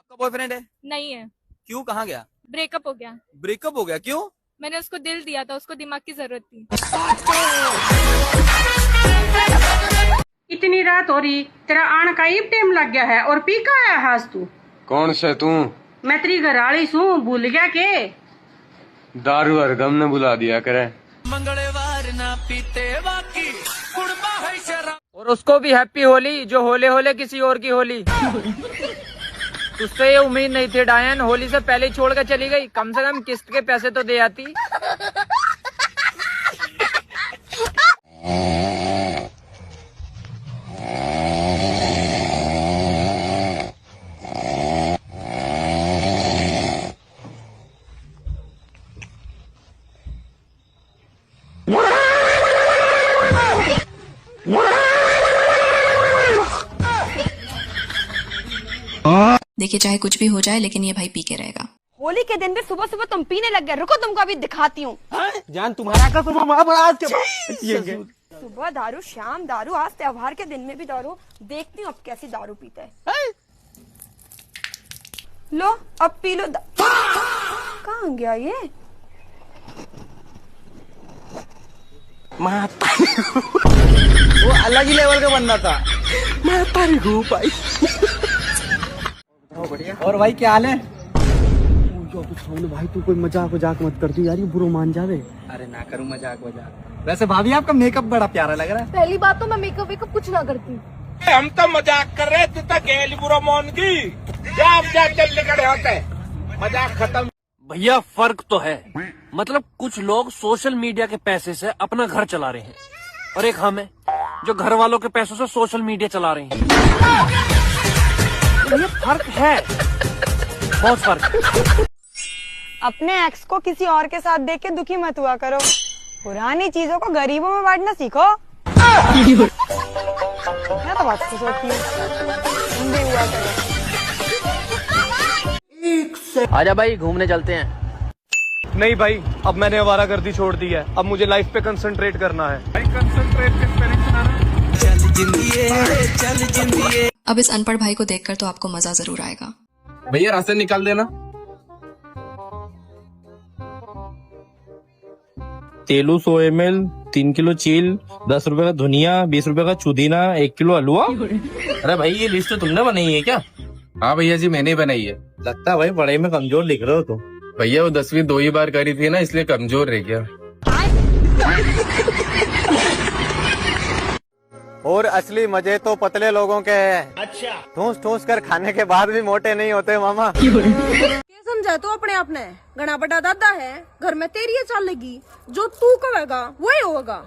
आपका बॉयफ्रेंड है? नहीं है। क्यों, कहाँ गया? ब्रेकअप हो गया। ब्रेकअप हो गया, क्यों? मैंने उसको दिल दिया था, उसको दिमाग की जरूरत थी। इतनी रात हो रही, तेरा आने का ही टाइम लग गया है और पी का आया हास तू? कौन से तू? मैं तेरी घरवाली सू, भूल गया के? दारू और गम ने बुला दिया करे। मंगलवार ना पीते बाकी कुड़बा है शराब। और उसको भी हैप्पी होली, जो होले होले किसी और की होली। तुझसे ये उम्मीद नहीं थी डायन, होली से पहले ही छोड़ कर चली गई। कम से कम किस्त के पैसे तो दे आती। देखिए चाहे कुछ भी हो जाए लेकिन ये भाई पी के रहेगा। होली के दिन भी सुबह सुबह तुम पीने लग गए। रुको तुमको अभी दिखाती हूँ। जान तुम्हारा का आज सुबह दारू, शाम दारू, आज त्योहार के दिन में भी दारू। देखती हूँ अब कैसी दारू पीता है। लो अब पी लो। कहाँ गया ये? वो अलग ही लेवल का बंदा था। और भाई क्या हाल है? भाई तू कोई मजाक वजाक मत कर दी यार, ये बुरा मान जावे। अरे ना करूँ मजाक वजाक। वैसे भाभी आपका मेकअप बड़ा प्यारा लग रहा है। पहली बात तो मैं मेकअप वेकअप कुछ ना करती। हम तो मजाक कर रहे थे, तो गैल बुरा मान की चल निकले होते, मजाक खत्म। भैया फर्क तो है, मतलब कुछ लोग सोशल मीडिया के पैसे से अपना घर चला रहे हैं और एक हम है जो घर वालों के पैसों से सोशल मीडिया चला रहे हैं। तो ये फर्क है, बहुत फर्क। अपने एक्स को किसी और के साथ देख के दुखी मत हुआ करो। पुरानी चीजों को गरीबों में बांटना सीखो। मैं तो बात खुश होती हूँ। तुम भी हुआ करो। आजा भाई घूमने चलते हैं। नहीं भाई, अब मैंने आवारागर्दी छोड़ दी है। अब मुझे लाइफ पे कंसंट्रेट करना है। भाई कंसंट्रेट किस पे नहीं सुनाना? अब इस अनपढ़ भाई को देखकर तो आपको मजा जरूर आएगा। भैया रास्ते निकाल देना। तेलू 100 ml, 3 किलो चील, 10 रुपए का धनिया, 20 रुपए का चुदीना, 1 किलो हलवा। अरे भाई ये लिस्ट तुमने बनाई है क्या? हाँ भैया जी, मैंने ही बनाई है। लगता है भाई पढ़ाई में कमजोर लिख रहे हो तुम। भैया वो 10वीं 2 ही बार करी थी ना, इसलिए कमजोर रह गया। और असली मजे तो पतले लोगों के हैं। अच्छा, ठूस ठूस कर खाने के बाद भी मोटे नहीं होते मामा। समझा तो अपने आप ने घना बड़ा दादा है, घर में तेरी चलेगी, जो तू कहेगा वही होगा।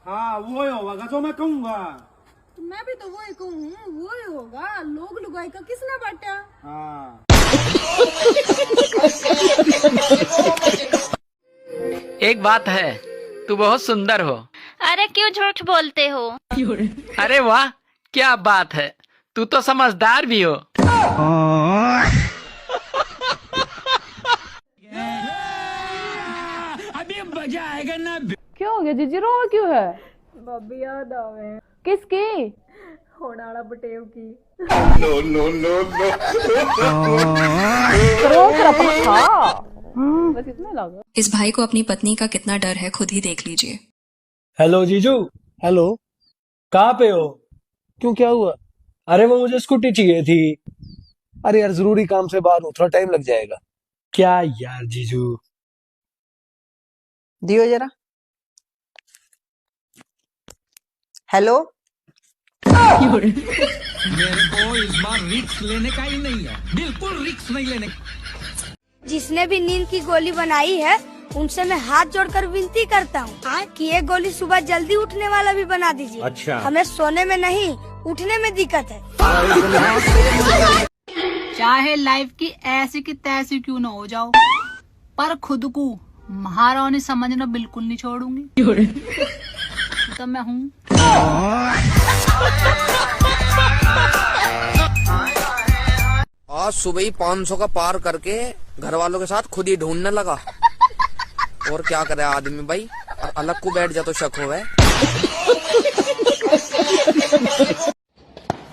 हाँ वही होगा जो मैं कहूँगा। मैं भी तो वही कहूँ, वही होगा। लोग लुगाई का किसने बांटा? हाँ। एक बात है, तू बहुत सुंदर हो। अरे क्यों झूठ बोलते हो? अरे वाह क्या बात है, तू तो समझदार भी हो। अभी मजा आएगा ना। क्या हो गया जीजी, रो क्यों है? भाभी याद आवे। किसकी? होने वाला बटेव की। No no no no. बस इतना लगा। इस भाई को अपनी पत्नी का कितना डर है खुद ही देख लीजिए। हेलो जीजू। हेलो, कहाँ पे हो? क्यों, क्या हुआ? अरे वो मुझे स्कूटी चाहिए थी। अरे यार जरूरी काम से बाहर हूँ, थोड़ा टाइम लग जाएगा। क्या यार जीजू, दियो जरा। हेलो। मेरे को इस बार रिस्क लेने का ही नहीं है, बिल्कुल रिस्क नहीं लेने। जिसने भी नींद की गोली बनाई है उनसे मैं हाथ जोड़कर विनती करता हूँ कि ये गोली सुबह जल्दी उठने वाला भी बना दीजिए। अच्छा। हमें सोने में नहीं उठने में दिक्कत है। चाहे लाइफ की ऐसी की तैसी क्यों न हो जाओ, पर खुद को महारानी समझना बिल्कुल नहीं छोड़ूंगी। तो मैं हूँ। आज सुबह ही 500 का पार करके घर वालों के साथ खुद ही ढूंढने लगा। और क्या करे आदमी भाई, और अलग को बैठ जा तो शक होवे।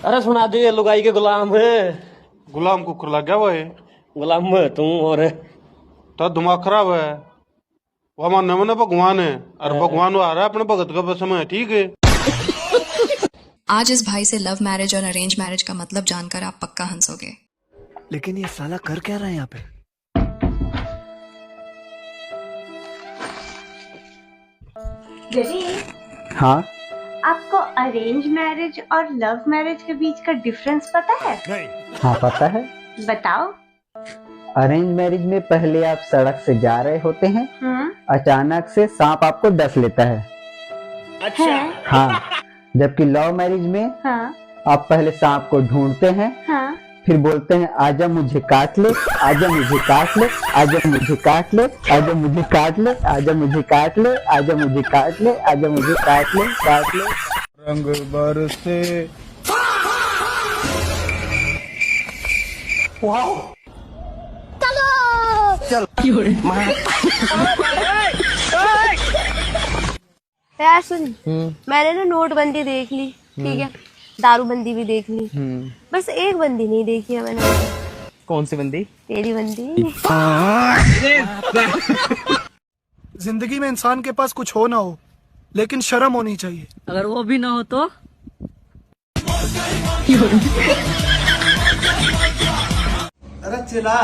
अरे सुना दिए लुगाई के गुलाम है, गुलाम कुकर लग गया वो है। गुलाम तू और तो दिमाग खराब है। वो मानने में भगवान है और भगवान आ रहा है अपने भगत का बस में, ठीक है। आज इस भाई से लव मैरिज और अरेंज मैरिज का मतलब जानकर आप पक्का हंसोगे। लेकिन ये साला कर क्या रहा है यहाँ पे? हाँ, आपको अरेंज मैरिज और लव मैरिज के बीच का डिफरेंस पता है? हाँ पता है। बताओ। अरेंज मैरिज में पहले आप सड़क से जा रहे होते हैं, अचानक से सांप आपको डस लेता है। अच्छा। हाँ, जबकि लव मैरिज में आप पहले सांप को ढूंढते हैं, फिर बोलते हैं आजा मुझे काट ले, आजा मुझे काट ले, आजा मुझे काट ले, आजा मुझे काट ले, आजा मुझे काट ले, आजा मुझे काट ले, आजा मुझे काट ले, काट ले। रंग बरसे। वाह, चल यार सुन, मैंने ना नोटबंदी देख ली, ठीक है, दारूबंदी भी देख ली, बस एक बंदी नहीं देखी है मैंने। कौन सी बंदी? तेरी बंदी। जिंदगी में इंसान के पास कुछ हो ना हो, लेकिन शर्म होनी चाहिए। अगर वो भी ना हो तो अरे चिला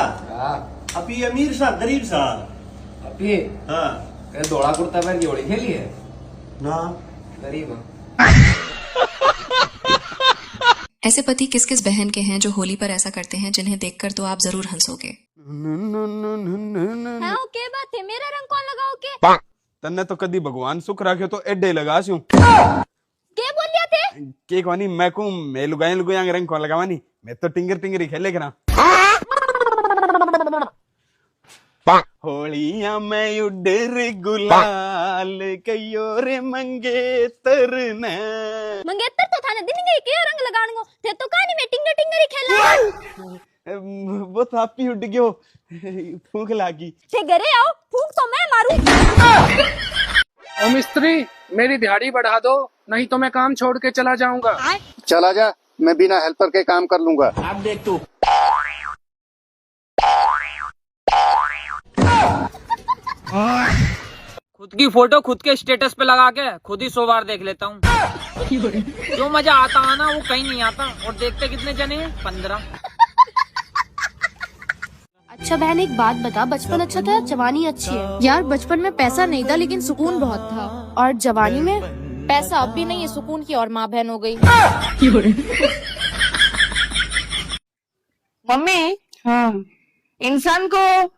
अभी अमीर सा गरीब सा अभी हाँ दौड़ा कुर्ता पैर की होली खेली है ना, गरीब। ऐसे पति किस किस बहन के हैं जो होली पर ऐसा करते हैं जिन्हें देखकर तो आप जरूर हंसोगे। के बात है, मेरा रंग कौन लगाओ के? तन्ने तो कदी भगवान सुख रखे तो एडे लगा सूं। के बोल दिया थे? के कोनी मैं को मैं लुगाई रंग कौन लगावानी, मैं तो टिंगर टिंगर ही खेले करा। होलिया में उडर गुलाल कयो रे मंगेतर ने। मंगेतर तो था ना दिन गई के रंग लगाने को थे तो कहानी में टिंगर टिंगर ही खेला। वो तो आप ही उड़ गयो, फूंक लागी। थे घरे आओ, फूंक तो मैं मारूं। ओ मिस्त्री, मेरी दिहाड़ी बढ़ा दो, नहीं तो मैं काम छोड़ के चला जाऊंगा। चला जा, मैं बिना हेल्पर के काम कर लूंगा। आप देख तू। खुद की फोटो खुद के स्टेटस पे लगा के खुद ही 100 बार देख लेता हूँ। जो मजा आता है ना वो कहीं नहीं आता। और देखते कितने जने हैं? 15। अच्छा बहन एक बात बता, बचपन अच्छा था, जवानी अच्छी है? यार बचपन में पैसा नहीं था लेकिन सुकून बहुत था, और जवानी में पैसा अब भी नहीं है, सुकून की और माँ बहन हो गई। मम्मी, हाँ, इंसान को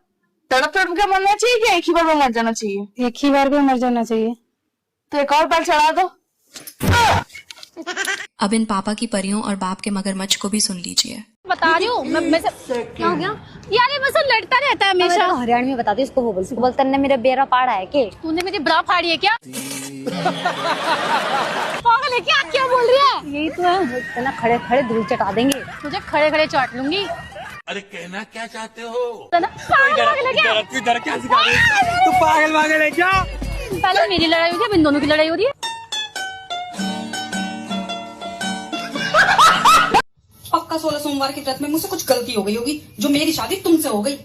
तड़प तड़प के मरना चाहिए कि एक ही बार में मर जाना चाहिए? एक ही बार में मर जाना चाहिए। तो एक और बार चढ़ा दो। अब इन पापा की परियों और बाप के मगरमच्छ को भी सुन लीजिए। बता रही हूँ मैं क्या हो गया यार, ये मुझसे लड़ता रहता है हमेशा। हरियाणा में बता दो इसको, वो बोलते ने मेरे बेरा पाड़ा है के? तूने मेरी ब्रा फाड़ी है क्या? पागल है क्या? क्या बोल रही है? यही तो है, इतना खड़े खड़े धूल चटा देंगे। तुझे खड़े खड़े चाट लूंगी। अरे कहना क्या चाहते हो? पागल है क्या? तू इधर क्या सिखा रही है? तू पागल है क्या? पहले मेरी लड़ाई हो रही है, अब इन दोनों की लड़ाई हो रही है। पक्का 16 सोमवार की व्रत में मुझसे कुछ गलती हो गई होगी, जो मेरी शादी तुमसे हो गई।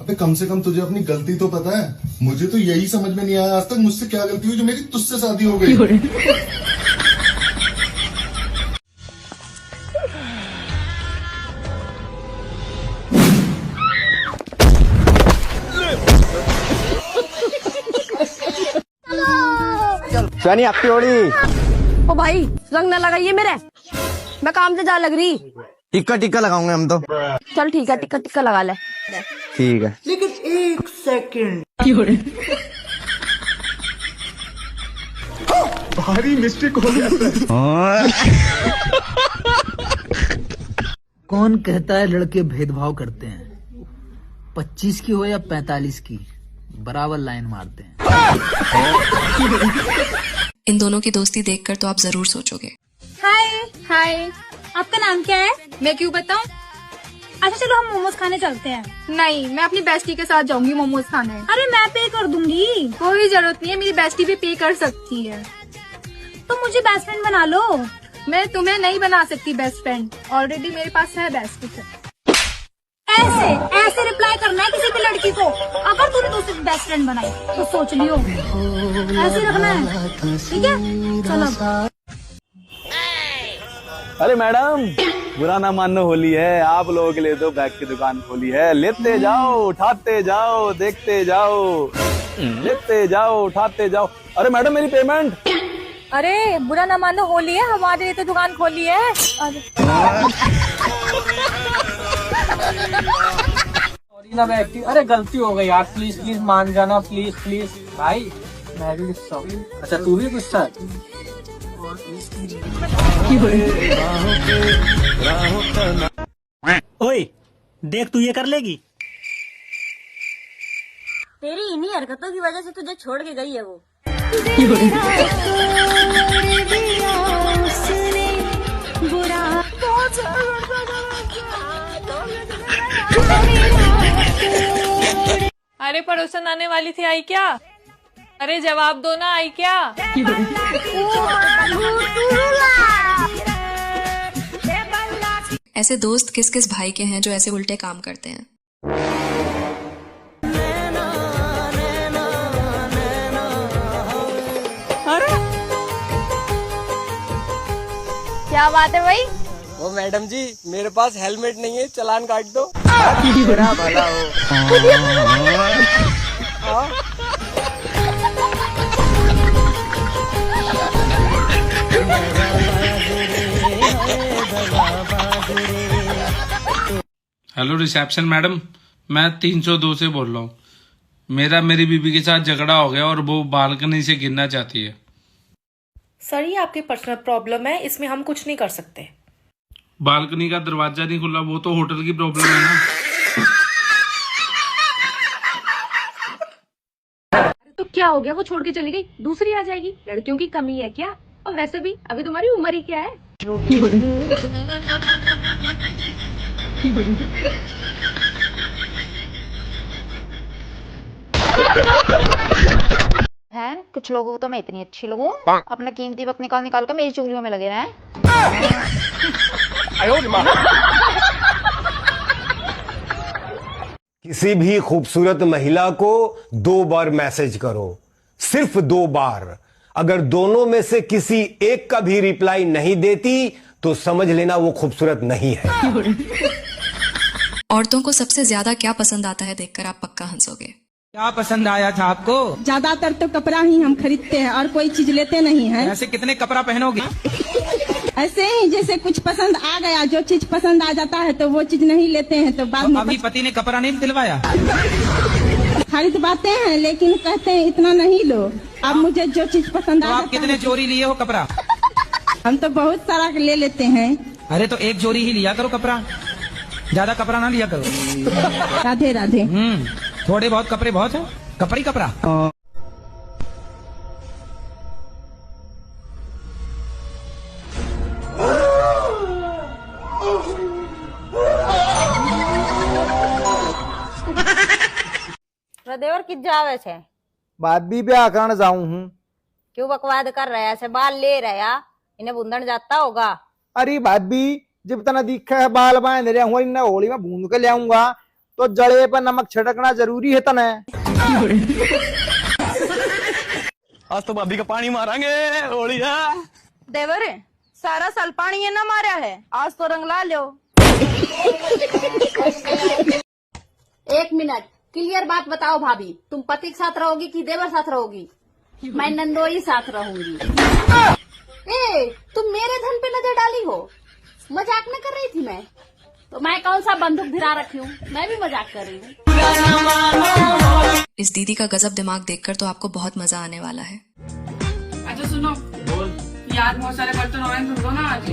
अबे कम से कम तुझे अपनी गलती तो पता है। मुझे तो यही समझ में नहीं आया आज तक मुझसे क्या गलती हुई जो मेरी तुझसे शादी हो गई। जानी आपकी होली। ओ भाई रंग न लगाइए मेरे, मैं काम से जा लग रही। टिक्का टिक्का लगाऊंगे हम तो। चल ठीक है, टिक्का टिक्का लगा ले। ठीक है, लेकिन एक सेकंड, भारी मिस्टेक हो गया। कौन कहता है लड़के भेदभाव करते हैं? 25 की हो या 45 की, बराबर लाइन मारते हैं। इन दोनों की दोस्ती देखकर तो आप जरूर सोचोगे। हाय, आपका नाम क्या है? मैं क्यों बताऊं? अच्छा चलो हम मोमोज खाने चलते हैं। नहीं, मैं अपनी बेस्टी के साथ जाऊंगी मोमोज खाने। अरे मैं पे कर दूंगी, कोई जरूरत नहीं है, मेरी बेस्टी भी पे कर सकती है। तो मुझे बेस्ट फ्रेंड बना लो। मैं तुम्हें नहीं बना सकती बेस्ट फ्रेंड, ऑलरेडी मेरे पास है बेस्ट फ्रेंड। ऐसे ऐसे रिप्लाई करना है किसी भी लड़की को। अगर तूने दूसरी बेस्ट फ्रेंड बनाई तो सोच लियो, ऐसे रखना है, ठीक है? चलो। अरे मैडम, बुरा ना मानो, होली है, आप लोगों के लिए तो बैग की दुकान खोली है। लेते जाओ, उठाते जाओ, देखते जाओ, लेते जाओ, उठाते जाओ। अरे मैडम, मेरी पेमेंट। अरे बुरा ना मानो, होली है, हमारे लिए तो दुकान खोली है। अरे गलती हो गई यार, प्लीज प्लीज मान जाना, प्लीज प्लीज। भाई मैं भी गुस्सा हूँ। अच्छा तू भी गुस्सा है? ओए देख, तू ये कर लेगी? तेरी इन्हीं हरकतों की वजह से तुझे छोड़ के गई है वो। अरे पड़ोसन आने वाली थी, आई क्या? अरे जवाब दो ना, आई क्या? ऐसे दोस्त किस किस भाई के हैं जो ऐसे उल्टे काम करते हैं? अरे क्या बात है भाई? वो मैडम जी, मेरे पास हेलमेट नहीं है, चालान काट दो। भला हो। हेलो रिसेप्शन मैडम, मैं 302 से बोल रहा हूँ। मेरी बीबी के साथ झगड़ा हो गया और वो बालकनी से गिरना चाहती है। सर ये आपकी पर्सनल प्रॉब्लम है, इसमें हम कुछ नहीं कर सकते। बालकनी का दरवाजा नहीं खुला, वो तो होटल की प्रॉब्लम है ना। तो क्या हो गया, वो छोड़ के चली गई, दूसरी आ जाएगी? लड़कियों की कमी है क्या? और वैसे भी अभी तुम्हारी उम्र ही क्या है? है कुछ लोगों को तो मैं इतनी अच्छी लगूं, अपना कीमती वक्त निकाल निकाल कर मेरी चुगलियों में लगे रहे। किसी भी खूबसूरत महिला को 2 बार मैसेज करो, सिर्फ 2 बार। अगर दोनों में से किसी एक का भी रिप्लाई नहीं देती तो समझ लेना वो खूबसूरत नहीं है। औरतों को सबसे ज्यादा क्या पसंद आता है देखकर आप पक्का हंसोगे। क्या पसंद आया था आपको? ज्यादातर तो कपड़ा ही हम खरीदते हैं और कोई चीज लेते नहीं है। ऐसे कितने कपड़ा पहनोगे? ऐसे ही जैसे कुछ पसंद आ गया, जो चीज पसंद आ जाता है तो वो चीज नहीं लेते हैं, तो बाद में अभी पति ने कपड़ा नहीं दिलवाया? खरीदवाते हैं लेकिन कहते हैं इतना नहीं लो, अब मुझे जो चीज पसंद आ तो आप कितने जोड़ी लिए हो कपड़ा? हम तो बहुत सारा ले लेते हैं। अरे तो एक जोड़ी ही लिया करो कपड़ा, ज्यादा कपड़ा ना लिया करो। राधे राधे। थोड़े बहुत कपड़े बहुत है, कपड़ा ही कपड़ा। देवर किस जावे छे? भाभी ब्याह करने जाऊं हूँ। क्यों बकवाद कर रहा है, ऐसे बाल ले रहा, इन्हें बुंदन जाता होगा। अरे भाभी, जब तना दिखा है बाल बांध रहे हुआ, इन्हें होली में भून के ले आऊंगा तो जड़े पर नमक छिड़कना जरूरी है तने। आज तो भाभी का पानी मारेंगे, होली है। देवर सारा साल पानी ये ना मारा है, आज तो रंग ला लो। 1 मिनट, क्लियर बात बताओ भाभी, तुम पति के साथ रहोगी कि देवर साथ रहोगी? मैं नंदोई साथ रहूंगी। ए, तुम मेरे धन पे नजर डाली हो? मजाक न कर रही थी मैं? तो मैं कौन सा बंदूक गिरा रखी हूँ, मैं भी मजाक कर रही हूँ। इस दीदी का गजब दिमाग देखकर तो आपको बहुत मजा आने वाला है। अच्छा सुनो, यार बहुत सारे बर्तन हो रहे हैं, धुल दो ना आज।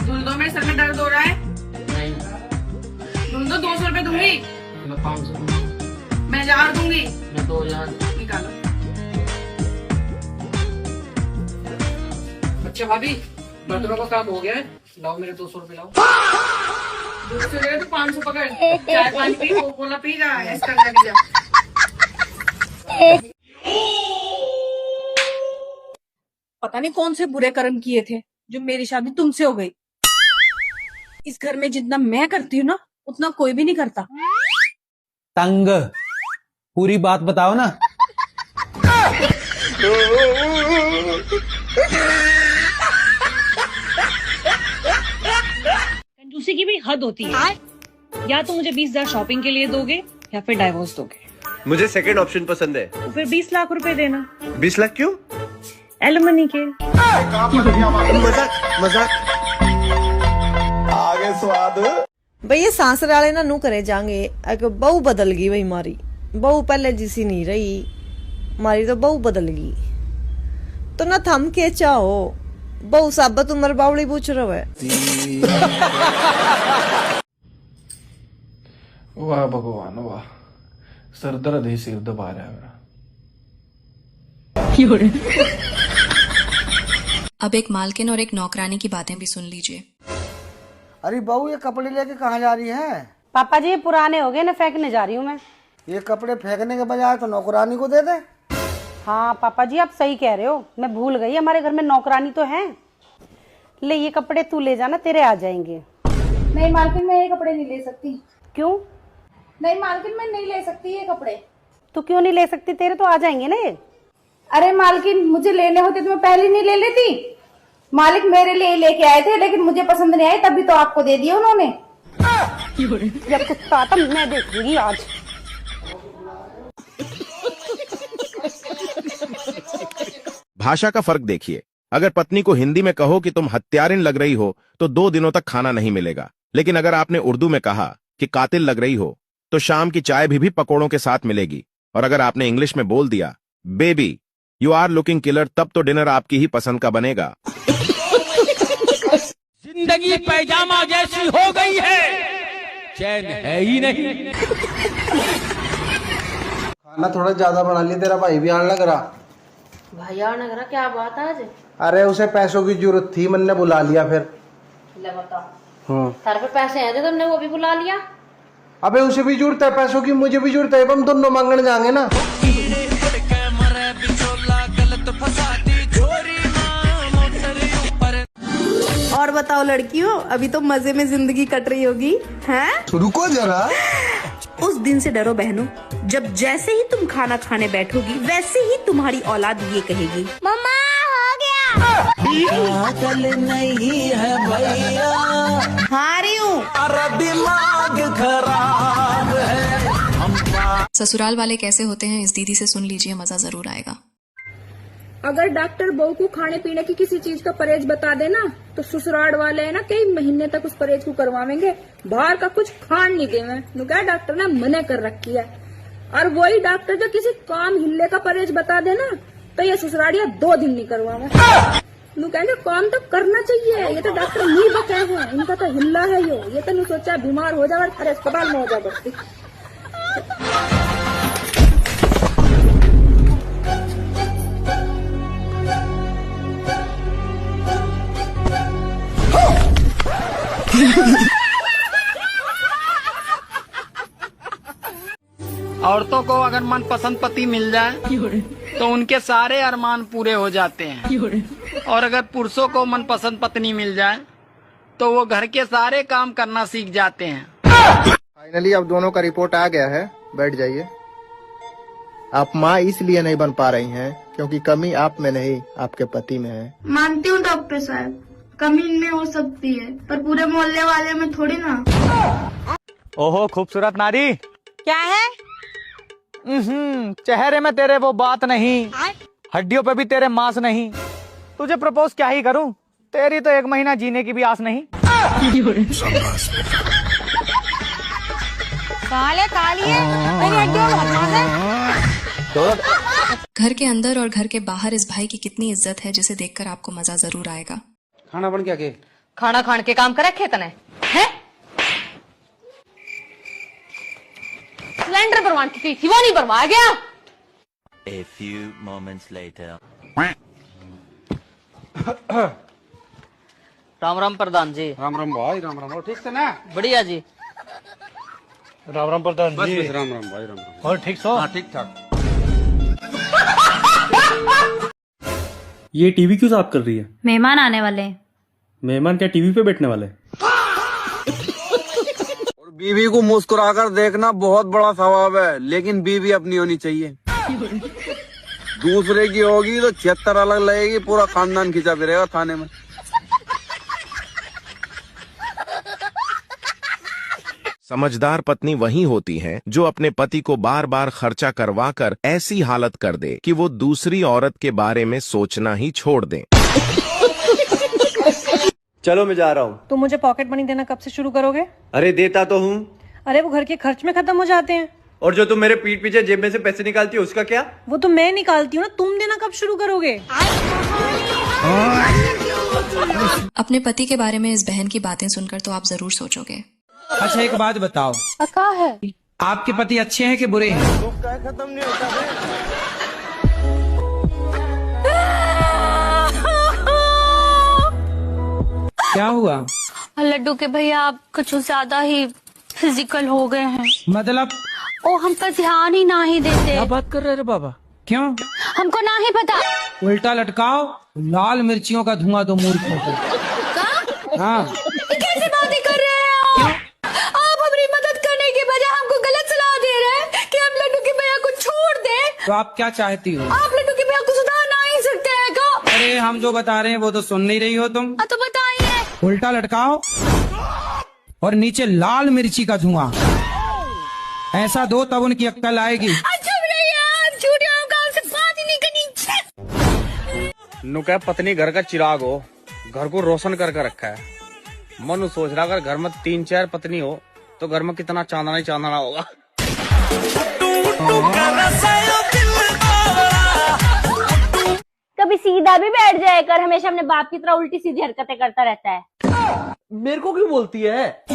धुल दो, मेरे सर में दर्द हो रहा है। धुल दो, 200 रुपए दूंगी। 500 मैं 1000 दूंगी। मैं 2000 निकालो। अच्छा भाभी, बर्तनों का काम हो गया है, लाओ मेरे 200 रुपए लाओ। दूसरे तो 500 पकड़, चाय पानी पी, कोला पी जा, ऐसा कर जा। पता नहीं कौन से बुरे कर्म किए थे जो मेरी शादी तुमसे हो गई। इस घर में जितना मैं करती हूँ ना उतना कोई भी नहीं करता। तंग, पूरी बात बताओ ना। कंजूसी की भी हद होती है। या तो मुझे 20,000 शॉपिंग के लिए दोगे या फिर डाइवोर्स दोगे। मुझे सेकंड ऑप्शन पसंद है। तो फिर 20 लाख रुपए देना। 20 लाख क्यों? एलिमनी के। मजाक आगे स्वाद। भाई ये सासरे वाले ना नू करे जाएंगे। एक बहू बदल गई भाई मारी। बहू पहले जिसी नहीं रही, मारी तो बहू बदल गई। तो ना थम के चाहो बहू साबत उम्र बावड़ी पूछ रहा है। वाह भगवान वाह, सर दर्द ही सिर दबा रहा है मेरा। अब एक मालकिन और एक नौकरानी की बातें भी सुन लीजिए। अरे बहू ये कपड़े लेके कहाँ जा रही है? पापा जी पुराने हो गए ना, फेंकने जा रही हूँ मैं। ये कपड़े फेंकने के बजाय तो नौकरानी को दे दे। हाँ पापा जी आप सही कह रहे हो, मैं भूल गई हमारे घर में नौकरानी तो है। ले ये कपड़े तू ले जाना, तेरे आ जाएंगे। नहीं मालकिन मैं ये कपड़े नहीं ले सकती। क्यों? नहीं मालकिन मैं नहीं ले सकती ये कपड़े। तो क्यों नहीं ले सकती? तेरे तो आ जाएंगे ना ये। अरे मालकिन मुझे लेने होते तो मैं पहले नहीं ले लेती। मालिक मेरे लिए लेके आए थे लेकिन मुझे पसंद नहीं आए, तभी तो आपको दे दिया उन्होंने। जब कुत्ता आता मैं देखूंगी आज। भाषा का फर्क देखिए। अगर पत्नी को हिंदी में कहो कि तुम हत्यारिन लग रही हो तो 2 दिनों तक खाना नहीं मिलेगा, लेकिन अगर आपने उर्दू में कहा कि कातिल लग रही हो तो शाम की चाय भी पकौड़ों के साथ मिलेगी। और अगर आपने इंग्लिश में बोल दिया baby you are looking killer, तब तो डिनर आपकी ही पसंद का बनेगा। जिंदगी पैजामा जैसी हो गई है, चैन है ही नहीं। खाना थोड़ा ज्यादा बना लिया, तेरा भाई भी आने लग रहा। भाई आने लग रहा, क्या बात है आज? अरे उसे पैसों की जरूरत थी, मन ने बुला लिया फिर। ले बता, तारे पे पैसे हैं जो तुमने वो भी बुला लिया? अबे उसे भी जरूरत है पैसों की, मुझे भी जरूरत है, हम दोनों मांगने जाएंगे ना। और बताओ लड़कियों, अभी तो मजे में जिंदगी कट रही होगी हैं? रुको जरा। उस दिन से डरो बहनों, जब जैसे ही तुम खाना खाने बैठोगी वैसे ही तुम्हारी औलाद ये कहेगी मम्मा हो गया। कल नहीं है भैया, हाँ रही हूँ। दिमाग खराब है। ससुराल वाले कैसे होते हैं इस दीदी से सुन लीजिए, मजा जरूर आएगा। अगर डॉक्टर बहू को खाने पीने की किसी चीज का परहेज बता देना तो ससुराल वाले है ना कई महीने तक उस परहेज को करवाएंगे, बाहर का कुछ खान नहीं देवे। क्या डॉक्टर ने मना कर रखी है। और वही डॉक्टर जो किसी काम हिल्ले का परहेज बता देना तो ये ससुरालिया 2 दिन नहीं करवावे। कहेंगे काम तो करना चाहिए, ये तो डॉक्टर नहीं बचाए हैं, इनका तो हिल्ला है ये तो नहीं सोचा बीमार हो जाए और अस्पताल में हो जाए बस्ती। औरतों को अगर मनपसंद पति मिल जाए तो उनके सारे अरमान पूरे हो जाते हैं, और अगर पुरुषों को मनपसंद पत्नी मिल जाए तो वो घर के सारे काम करना सीख जाते हैं। फाइनली अब दोनों का रिपोर्ट आ गया है, बैठ जाइए। आप माँ इसलिए नहीं बन पा रही हैं क्योंकि कमी आप में नहीं आपके पति में है। मानती हूँ डॉक्टर साहब, कमी इनमें हो सकती है पर पूरे मोहल्ले वाले में थोड़ी ना। ओहो खूबसूरत नारी, क्या है? चेहरे में तेरे वो बात नहीं, हड्डियों पे भी तेरे मांस नहीं। तुझे प्रपोज क्या ही करूं, तेरी तो 1 महीना जीने की भी आस नहीं। काले काली घर के अंदर और घर के बाहर इस भाई की कितनी इज्जत है जिसे देखकर आपको मजा जरूर आएगा। खाना बन क्या के? खाना खान के काम करे खेत ने है? सिलेंडर भरवान की थी वो नहीं भरवाया गया। A few moments later. Ram Ram Pradhan जी। राम राम भाई, राम राम। ठीक से ना? बढ़िया जी। राम राम प्रधान जी। बस राम राम भाई, राम राम। और ठीक सो? हाँ ठीक ठाक। ये टीवी क्यों साफ कर रही है? मेहमान आने वाले हैं, मेहमान क्या टीवी पे बैठने वाले? और बीवी को मुस्कुराकर देखना बहुत बड़ा सवाब है, लेकिन बीवी अपनी होनी चाहिए। दूसरे की होगी तो 76 अलग लगेगी, पूरा खानदान खिंचा फिरेगा थाने में। समझदार पत्नी वही होती है जो अपने पति को बार बार खर्चा करवा कर ऐसी हालत कर दे कि वो दूसरी औरत के बारे में सोचना ही छोड़ दे। चलो मैं जा रहा हूँ। तुम मुझे पॉकेट मनी देना कब से शुरू करोगे? अरे देता तो हूँ। अरे वो घर के खर्च में खत्म हो जाते हैं। और जो तुम मेरे पीठ पीछे जेब में से पैसे निकालती हो उसका क्या? वो तो मैं निकालती हूँ ना, तुम देना कब शुरू करोगे? अपने पति के बारे में इस बहन की बातें सुनकर तो आप जरूर सोचोगे। अच्छा एक बात बताओ, क्या है? आपके पति अच्छे हैं कि बुरे हैं? खत्म नहीं होता है। क्या हुआ? लड्डू के भैया आप कुछ ज्यादा ही फिजिकल हो गए हैं। मतलब? ओ हमका ध्यान ही ना ही देते। क्या बात कर रहे रे बाबा? क्यों? हमको ना ही पता। उल्टा लटकाओ, लाल मिर्चियों का धुआं तो मूर्ख होता। हाँ कैसे बातें कर रहे हैं आप हमारी मदद करने के बजाय हमको गलत सलाह दे रहे हैं कि हम लड्डू के भैया को छोड़ दें। तो आप क्या चाहती हो? आप लड्डू के भैया को सुधार ना ही सकते हैं क्या? अरे हम जो बता रहे हैं वो तो सुन नहीं रही हो तुम। तो बताइए। उल्टा लटकाओ और नीचे लाल मिर्ची का धुआं, ऐसा दो तब उनकी अक्ल आएगी। नुका पत्नी घर का चिराग हो, घर को रोशन करके रखा है। मन सोच रहा अगर घर में 3-4 पत्नी हो तो घर में कितना चांदना ही चांदना होगा। कभी सीधा भी बैठ जाए कर, हमेशा अपने बाप की तरह उल्टी सीधी हरकतें करता रहता है। मेरे को क्यों बोलती है?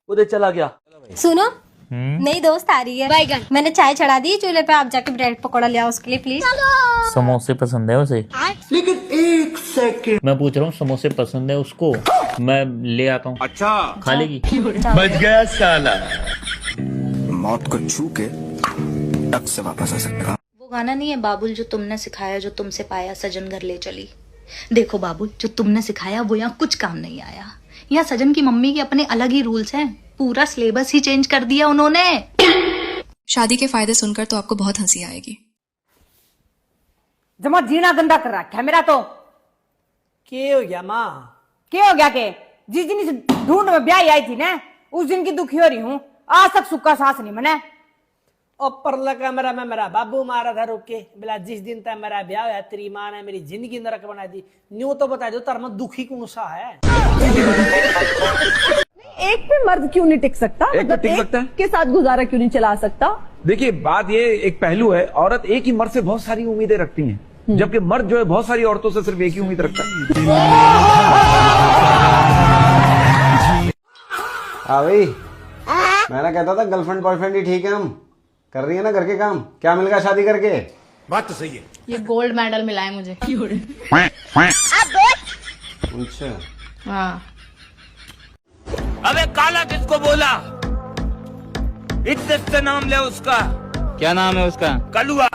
उधर चला गया। सुनो, नई दोस्त आ रही है। मैंने चाय चढ़ा दी चूल्हे पे, आप जाके ब्रेड पकौड़ा ले आओ उसके लिए प्लीज। समोसे पसंद है उसे? लेकिन एक सेकंड, मैं पूछ रहा हूँ समोसे पसंद है उसको? मैं ले आता हूँ। अच्छा खा लेगी? बच गया साला। मौत को छू के टक से वापस आ सकता। वो गाना नहीं है बाबुल जो तुमने सिखाया, जो तुमसे पाया सजन घर ले चली। देखो बाबुल, जो तुमने सिखाया वो यहाँ कुछ काम नहीं आया। यहाँ सजन की मम्मी के अपने अलग ही रूल्स हैं, पूरा सिलेबस ही चेंज कर दिया उन्होंने। शादी के फायदे सुनकर तो आपको बहुत हंसी आएगी। जमा जीना गंदा कर रखा है मेरा तो। क्या हो गया माँ? क्या हो गया के? जिस दिन इस ढूंढ में ब्याह आई थी ना, उस दिन की दुखी हो रही हूँ। आज तक सुक्का सांस नहीं मने। ऊपर लगा मेरा बाबू मारा था रोक के, बोला जिस दिन तक मेरा ब्याह हुआ तेरी माँ ने मेरी जिंदगी नरक बना दी। न्यू तो बता दो तार में दुखी कौन सा है? एक पे मर्द क्यों नहीं टिक सकता? एक पे टिक सकता है के साथ गुजारा क्यों नहीं चला सकता? देखिए बात ये एक पहलू है, औरत एक ही मर्द से बहुत सारी उम्मीदें रखती हैं, जबकि मर्द जो है बहुत सारी औरतों से सिर्फ एक ही उम्मीद रखता है। हाँ भाई, मैंने कहता था गर्लफ्रेंड बॉयफ्रेंड ही ठीक है, हम कर रही है ना घर के काम। क्या मिल गया शादी करके? बात तो सही है। ये गोल्ड मेडल मिला है मुझे। अच्छा हाँ। अबे काला किसको बोला? इज्जत से नाम ले उसका। क्या नाम है उसका? कलुआ।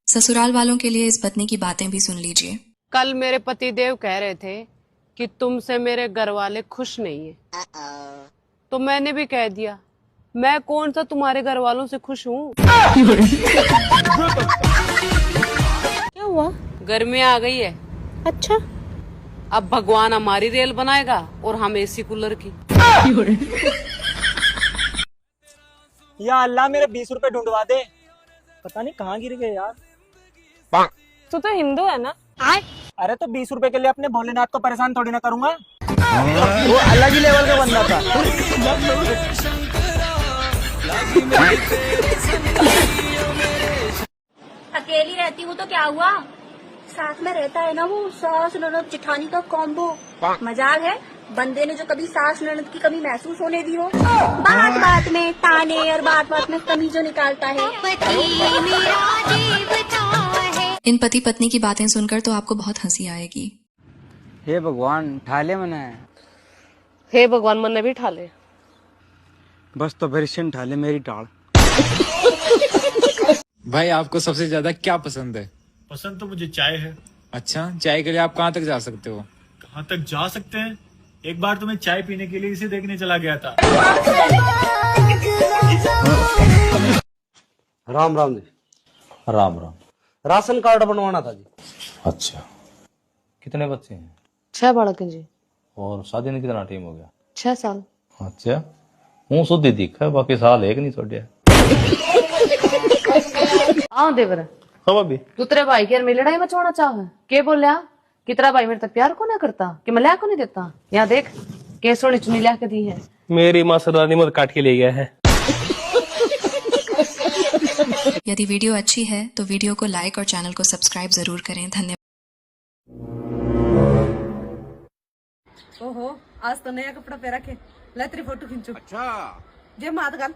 ससुराल वालों के लिए इस पत्नी की बातें भी सुन लीजिए। कल मेरे पतिदेव कह रहे थे कि तुमसे मेरे घर वाले खुश नहीं है, तो मैंने भी कह दिया मैं कौन सा तुम्हारे घर वालों से खुश हूँ। क्या हुआ? गर्मी आ गई है। अच्छा, अब भगवान हमारी रेल बनाएगा और हम एसी कूलर की। या अल्लाह मेरे 20 रुपए ढूंढवा दे। पता नहीं कहाँ गिर गए यार। तू तो हिंदू है ना? अरे तो 20 रुपए के लिए अपने भोलेनाथ को परेशान थोड़ी ना करूंगा। वो अलग ही लेवल का बंदा था। अकेली रहती हूँ तो क्या हुआ, साथ में रहता है ना वो सास ननद जिठानी का कॉम्बो। मजाक है, बंदे ने जो कभी सास ननद की कमी महसूस होने दी हो। बात बात में ताने और बात बात में कमी जो निकालता है। इन पति पत्नी की बातें सुनकर तो आपको बहुत हंसी आएगी। हे भगवान ठाले मने। हे भगवान मन भी ठाले। बस तो फिर ठाले मेरी टाड़। भाई आपको सबसे ज्यादा क्या पसंद है? पसंद तो मुझे चाय है, अच्छा, चाय के लिए आप कहाँ तक जा सकते हो? कहाँ तक जा सकते हैं? एक बार तो मैं चाय पीने के लिए इसे देखने चला गया था। राम राम जी। राम राम। राशन कार्ड बनवाना था जी। अच्छा, कितने बच्चे हैं? 6 बालक हैं जी। और शादी ने कितना टाइम हो गया? 6 साल। अच्छा, हूँ सुधी दिखा है, बाकी साल एक नहीं छोड़िया। हाँ देवर, हाँ भाभी। तू तेरे भाई की यार मेरी लड़ाई मचवाना चाहे के बोलिया कि तेरा भाई मेरे तक प्यार को ना करता कि मैं लिया को नहीं देता। यहाँ देख केसों ने चुनी लिया के दी है। मेरी माँ सरदारनी मुझे काट के ले गया है। यदि वीडियो अच्छी है तो वीडियो को लाइक और चैनल को सब्सक्राइब जरूर करें। धन्यवाद। ओहो, आज तो नया कपड़ा पहना के ला तेरी फोटो खींचो। अच्छा जे मात गल